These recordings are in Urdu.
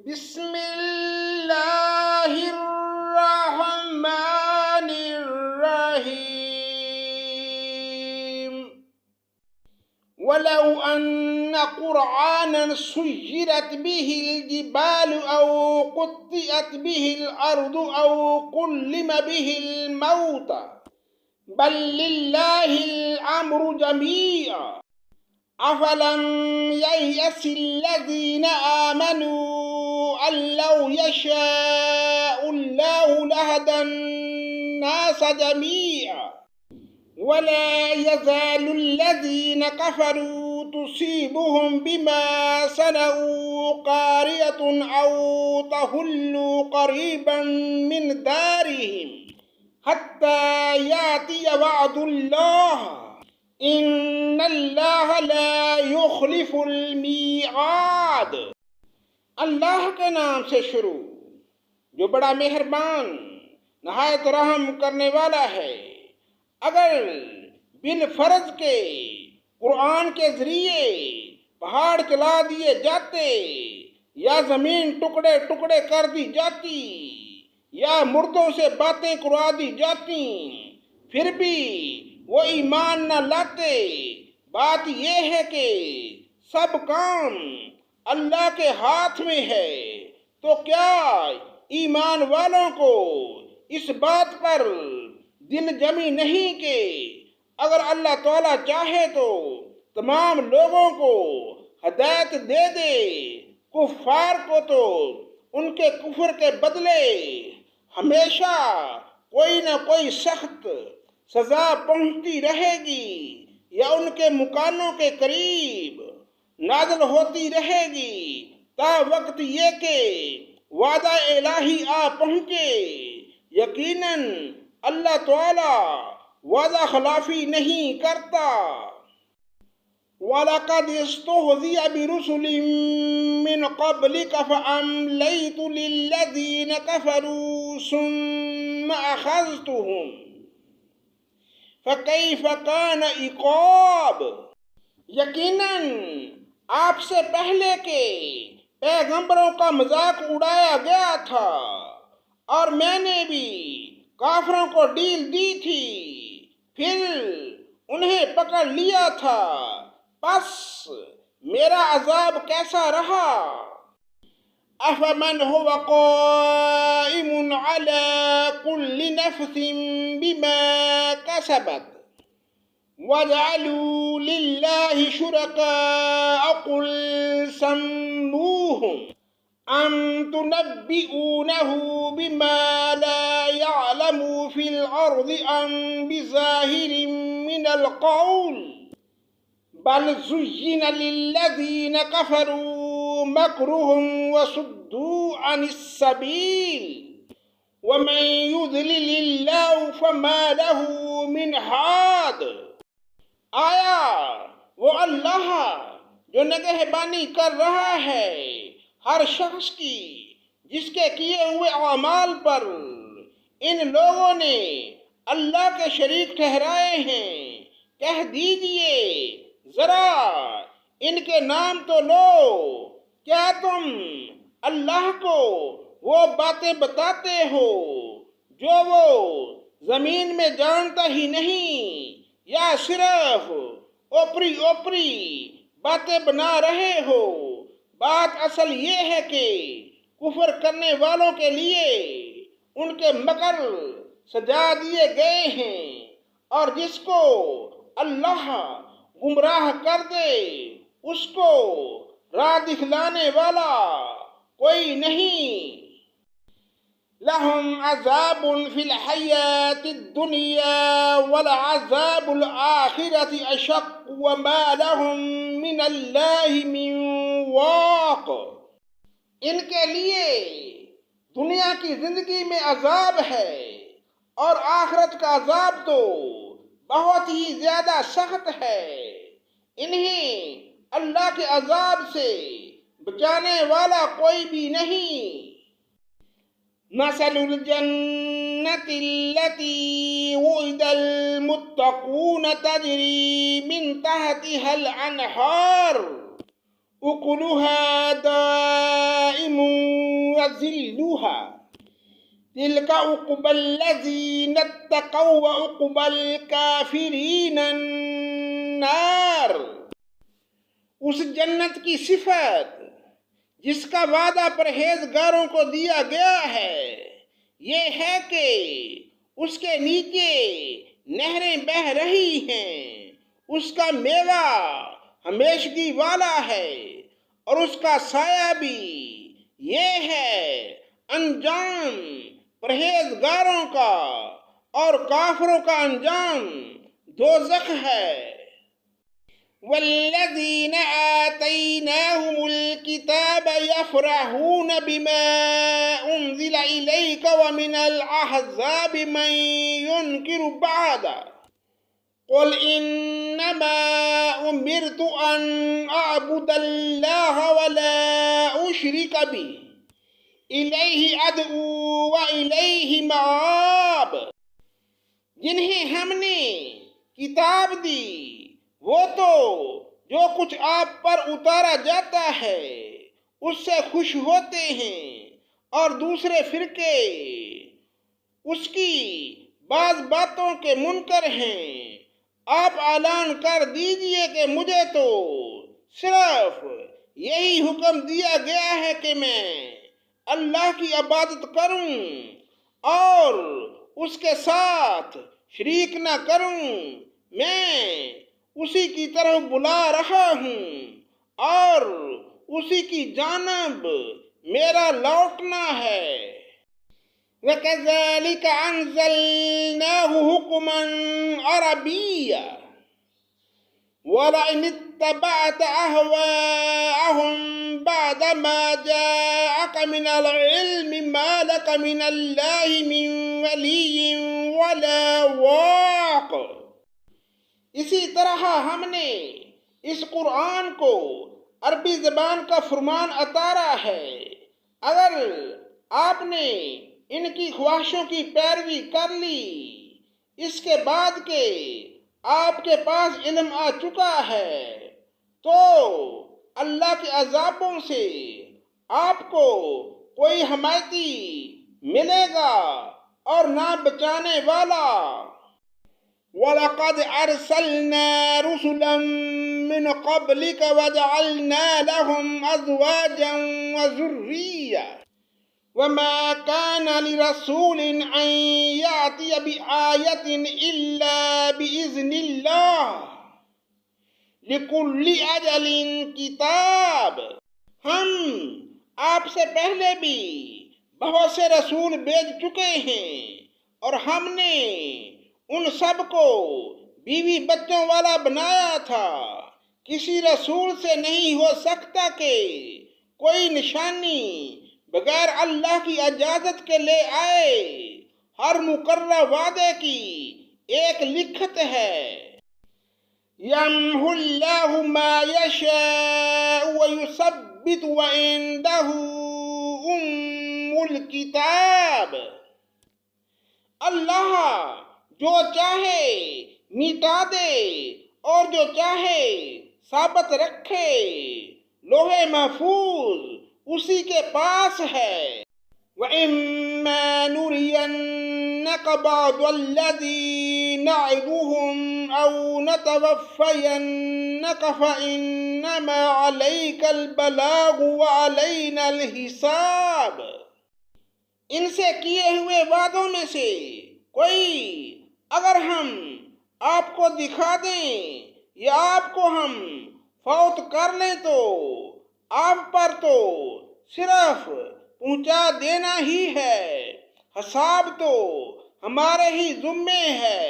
بسم اللہ الرحمن الرحیم ولو ان قرآنا سيرت به الجبال او قطعت به الارض او كلم به الموتى بل لله الامر جميعا افلم ييأس الذين آمنوا أن لو يشاء الله لهدى الناس جميعا ولا يزال الذين كفروا تصيبهم بما صنعوا قارعة أو تحل قريبا من دارهم حتى يأتي وعد الله ان اللہ لا یخلف المیعاد۔ اللہ کے نام سے شروع جو بڑا مہربان نہایت رحم کرنے والا ہے۔ اگر بالفرض کے قرآن کے ذریعے پہاڑ چلا دیے جاتے یا زمین ٹکڑے ٹکڑے کر دی جاتی یا مردوں سے باتیں کروا دی جاتی پھر بھی وہ ایمان نہ لاتے۔ بات یہ ہے کہ سب کام اللہ کے ہاتھ میں ہے، تو کیا ایمان والوں کو اس بات پر دل جمی نہیں کہ اگر اللہ تعالیٰ چاہے تو تمام لوگوں کو ہدایت دے دے، کفار کو تو ان کے کفر کے بدلے ہمیشہ کوئی نہ کوئی سخت سزا پہنچتی رہے گی یا ان کے مکانوں کے قریب نازل ہوتی رہے گی تا وقت یہ کہ وعدہ الہی آ پہنچے۔ یقیناً اللہ تعالی وعدہ خلافی نہیں کرتا۔ وَلَقَدِ اسْتُهْزِئَ بِرُسُلٍ مِّن قَبْلِكَ فَأَمْلَيْتُ لِلَّذِينَ كَفَرُوا ثُمَّ أَخَذْتُهُمْ فَكَيْفَ كَانَ عِقَابِ۔ یقیناً آپ سے پہلے کے پیغمبروں کا مذاق اڑایا گیا تھا اور میں نے بھی کافروں کو ڈیل دی تھی، پھر انہیں پکڑ لیا تھا، پس میرا عذاب کیسا رہا۔ أَفَمَنْ هُوَ قَائِمٌ عَلَى كُلِّ نَفْسٍ بِمَا كَسَبَتْ وَجَعَلُوا لِلَّهِ شُرَكَاءَ قُلْ سَمُّوهُمْ أَمْ تُنَبِّئُونَهُ بِمَا لَا يَعْلَمُ فِي الْأَرْضِ أَمْ بِظَاهِرٍ مِّنَ الْقَوْلِ بَلْ زُيِّنَ لِلَّذِينَ كَفَرُوا مَكْرُهُمْ وَصُدُّوا عَنِ السَّبِيلِ وَمَن يُضْلِلِ اللَّهُ فَمَا لَهُ مِنْ ہَادٍ۔ آیا وہ اللہ جو نگہبانی کر رہا ہے ہر شخص کی جس کے کیے ہوئے اعمال پر ان لوگوں نے اللہ کے شریک ٹھہرائے ہیں، کہہ دیجئے ذرا ان کے نام تو لو، کیا تم اللہ کو وہ باتیں بتاتے ہو جو وہ زمین میں جانتا ہی نہیں، یا صرف اوپری اوپری باتیں بنا رہے ہو؟ بات اصل یہ ہے کہ کفر کرنے والوں کے لیے ان کے مکر سجا دیے گئے ہیں، اور جس کو اللہ گمراہ کر دے اس کو راہ دکھلانے والا کوئی نہیں۔ لَهُمْ عَذَابٌ فِي الْحَيَاةِ الدُّنْيَا وَلَعَذَابُ الْآخِرَةِ أَشَقُّ وَمَا لَهُم مِّنَ اللَّهِ مِن وَاقٍ۔ ان کے لیے دنیا کی زندگی میں عذاب ہے اور آخرت کا عذاب تو بہت ہی زیادہ سخت ہے، انہیں اللہ کے عذاب سے بچانے والا کوئی بھی نہیں۔ مَثَلُ الْجَنَّةِ الَّتِي وُعِدَ الْمُتَّقُونَ تَجْرِي مِن تَحْتِهَا الْأَنْهَارُ أُكُلُهَا دَائِمٌ ظلها تلك عقبى الذين اتقوا وعقبى الكافرين النار۔ اس جنت کی صفت جس کا وعدہ پرہیزگاروں کو دیا گیا ہے یہ ہے کہ اس کے نیچے نہریں بہہ رہی ہیں، اس کا میوہ ہمیشگی والا ہے اور اس کا سایہ بھی۔ یہ ہے انجام پرہیزگاروں کا، اور کافروں کا انجام دوزخ ہے۔ والذین آتیناہم الکتاب یفرحون بما انزل الیک ومن الاحزاب من ینکر بعضہ قل انما امرت ان اعبد اللہ ولا اشرک به الیہ ادعو والیہ مآب۔ جنہیں ہم نے کتاب دی وہ تو جو کچھ آپ پر اتارا جاتا ہے اس سے خوش ہوتے ہیں، اور دوسرے فرقے اس کی بعض باتوں کے منکر ہیں۔ آپ اعلان کر دیجئے کہ مجھے تو صرف یہی حکم دیا گیا ہے کہ میں اللہ کی عبادت کروں اور اس کے ساتھ شریک نہ کروں۔ میں اسی کی طرف بلا رہا ہوں اور اسی کی جانب میرا لوٹنا ہے۔ وَكَذَلِكَ أَنزَلْنَاهُ حُكْمًا عَرَبِيًّا وَلَئِنِ اتَّبَعْتَ أَهْوَاءَهُمْ بَعْدَمَا جَاءَكَ مِنَ الْعِلْمِ مَا لَكَ مِنَ اللَّهِ مِنْ وَلِيٍّ وَلَا وَاقٍ۔ اسی طرح ہم نے اس قرآن کو عربی زبان کا فرمان اتارا ہے، اگر آپ نے ان کی خواہشوں کی پیروی کر لی اس کے بعد کہ آپ کے پاس علم آ چکا ہے تو اللہ کے عذابوں سے آپ کو کوئی حمایتی ملے گا اور نہ بچانے والا۔ وَلَقَدْ أَرْسَلْنَا رُسُلًا مِّن قَبْلِكَ وَجَعَلْنَا لَهُمْ أَزْوَاجًا وَذُرِّيَّةً وَمَا كَانَ لِرَسُولٍ أَن يَأْتِيَ بِآيَةٍ إِلَّا بِإِذْنِ اللَّهِ لِكُلِّ أَجَلٍ كِتَابٌ۔ ہم آپ سے پہلے بھی بہت سے رسول بھیج چکے ہیں اور ہم نے ان سب کو بیوی بچوں والا بنایا تھا۔ کسی رسول سے نہیں ہو سکتا کہ کوئی نشانی بغیر اللہ کی اجازت کے لے آئے۔ ہر مقررہ وعدے کی ایک لکھت ہے۔ یمحو اللہ ما یشاء ویثبت وعنده ام الکتاب۔ اللہ جو چاہے مٹا دے اور جو چاہے ثابت رکھے، لوح محفوظ اسی کے پاس ہے۔ وَإِمَّا نُرِيَنَّكَ بَعْضَ الَّذِي نَعِدُهُمْ أَوْ نَتَوَفَّيَنَّكَ فَإِنَّمَا عَلَيْكَ الْبَلَاغُ وَعَلَيْنَا الْحِسَابُ۔ ان سے کیے ہوئے وعدوں میں سے کوئی اگر ہم آپ کو دکھا دیں یا آپ کو ہم فوت کر لیں تو آپ پر تو صرف پہنچا دینا ہی ہے، حساب تو ہمارے ہی ذمے ہے۔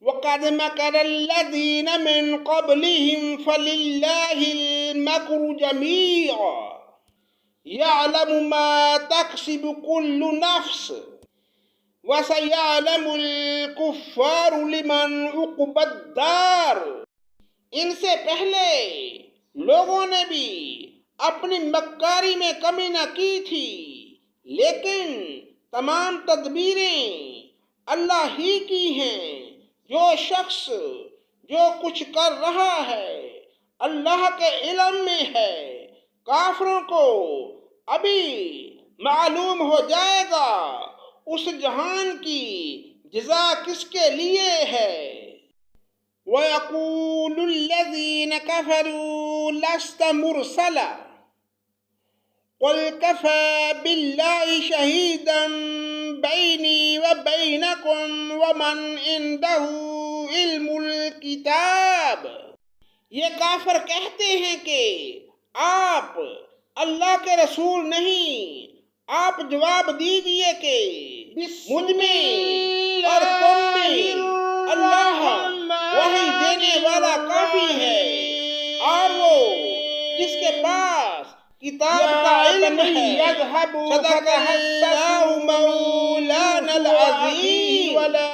وَقَدْ مَكَرَ الَّذِينَ مِنْ قَبْلِهِمْ فَلِلَّهِ الْمَكْرُ جَمِيعًا يَعْلَمُ مَا تَكْسِبُ كُلُّ نَفْسٍ وَسَيَعْلَمُ الْكُفَّارُ لِمَنْ عُقْبَى الدَّارِ۔ ان سے پہلے لوگوں نے بھی اپنی مکاری میں کمی نہ کی تھی، لیکن تمام تدبیریں اللہ ہی کی ہیں۔ جو شخص جو کچھ کر رہا ہے اللہ کے علم میں ہے۔ کافروں کو ابھی معلوم ہو جائے گا اس جہان کی جزا کس کے لیے ہے۔ وَيَقُولُ الَّذِينَ كَفَرُوا لَسْتَ مُرْسَلًا قُلْ كَفَى بِاللَّهِ شَهِيدًا بَيْنِي وَبَيْنَكُمْ وَمَنْ عِندَهُ عِلْمُ الْكِتَابِ۔ یہ کافر کہتے ہیں کہ آپ اللہ کے رسول نہیں، آپ جواب دیجئے کہ مجھ میں اور تم میں اللہ وحی دینے والا کافی ہے، اور وہ جس کے پاس کتاب کا علم ہے۔ صدق اللہ مولانا العظیم۔